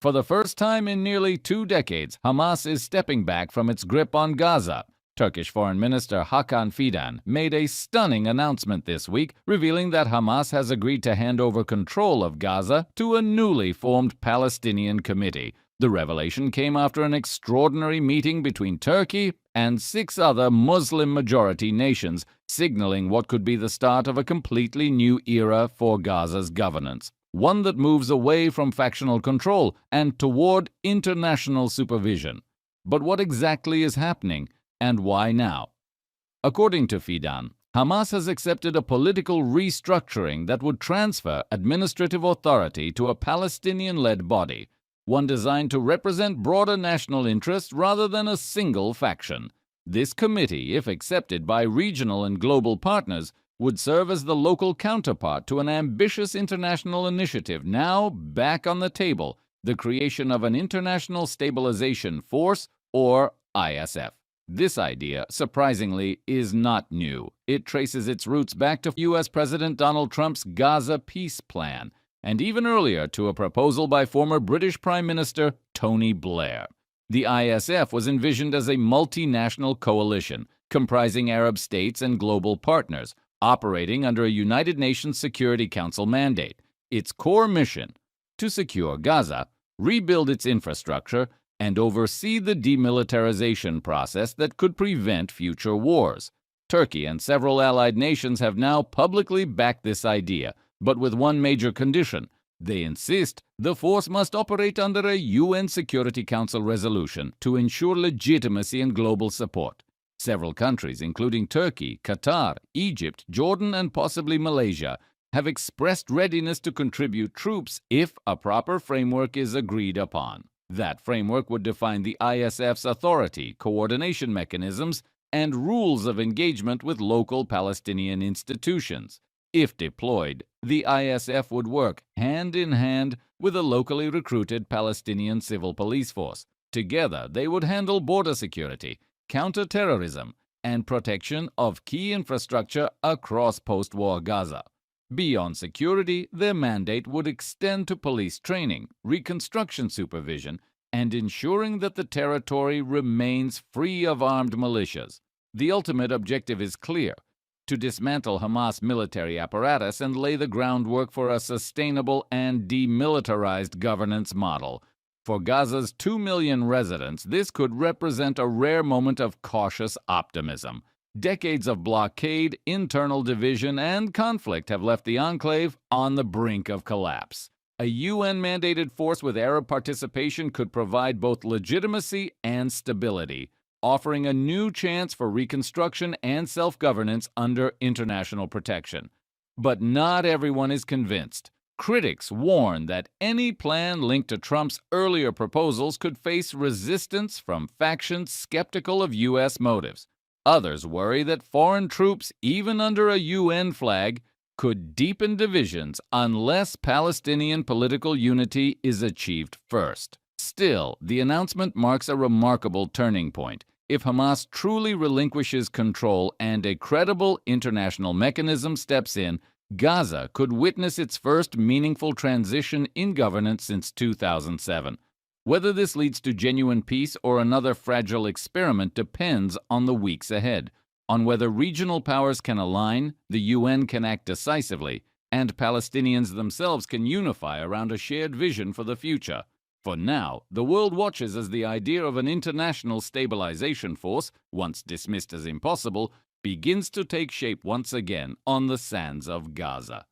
For the first time in nearly 2 decades, Hamas is stepping back from its grip on Gaza. Turkish Foreign Minister Hakan Fidan made a stunning announcement this week, revealing that Hamas has agreed to hand over control of Gaza to a newly formed Palestinian committee. The revelation came after an extraordinary meeting between Turkey and 6 other Muslim-majority nations, signaling what could be the start of a completely new era for Gaza's governance, one that moves away from factional control and toward international supervision. But what exactly is happening, and why now? According to Fidan, Hamas has accepted a political restructuring that would transfer administrative authority to a Palestinian-led body, one designed to represent broader national interests rather than a single faction. This committee, if accepted by regional and global partners, would serve as the local counterpart to an ambitious international initiative now back on the table, the creation of an International Stabilisation Force, or ISF. This idea, surprisingly, is not new. It traces its roots back to U.S. President Donald Trump's Gaza peace plan, and even earlier to a proposal by former British Prime Minister Tony Blair. The ISF was envisioned as a multinational coalition comprising Arab states and global partners, operating under a United Nations Security Council mandate. Its core mission: to secure Gaza, rebuild its infrastructure, and oversee the demilitarization process that could prevent future wars. Turkey and several allied nations have now publicly backed this idea, but with one major condition. They insist the force must operate under a UN Security Council resolution to ensure legitimacy and global support. Several countries, including Turkey, Qatar, Egypt, Jordan, and possibly Malaysia, have expressed readiness to contribute troops if a proper framework is agreed upon. That framework would define the ISF's authority, coordination mechanisms, and rules of engagement with local Palestinian institutions. If deployed, the ISF would work hand in hand with a locally recruited Palestinian civil police force. Together, they would handle border security, counter-terrorism, and protection of key infrastructure across post-war Gaza. Beyond security, their mandate would extend to police training, reconstruction supervision, and ensuring that the territory remains free of armed militias. The ultimate objective is clear: to dismantle Hamas military apparatus and lay the groundwork for a sustainable and demilitarized governance model. For Gaza's 2 million residents, this could represent a rare moment of cautious optimism. Decades of blockade, internal division, and conflict have left the enclave on the brink of collapse. A UN-mandated force with Arab participation could provide both legitimacy and stability, offering a new chance for reconstruction and self-governance under international protection. But not everyone is convinced. Critics warn that any plan linked to Trump's earlier proposals could face resistance from factions skeptical of U.S. motives. Others worry that foreign troops, even under a UN flag, could deepen divisions unless Palestinian political unity is achieved first. Still, the announcement marks a remarkable turning point. If Hamas truly relinquishes control and a credible international mechanism steps in, Gaza could witness its first meaningful transition in governance since 2007. Whether this leads to genuine peace or another fragile experiment depends on the weeks ahead, on whether regional powers can align, the UN can act decisively, and Palestinians themselves can unify around a shared vision for the future. For now, the world watches as the idea of an international stabilization force, once dismissed as impossible, begins to take shape once again on the sands of Gaza.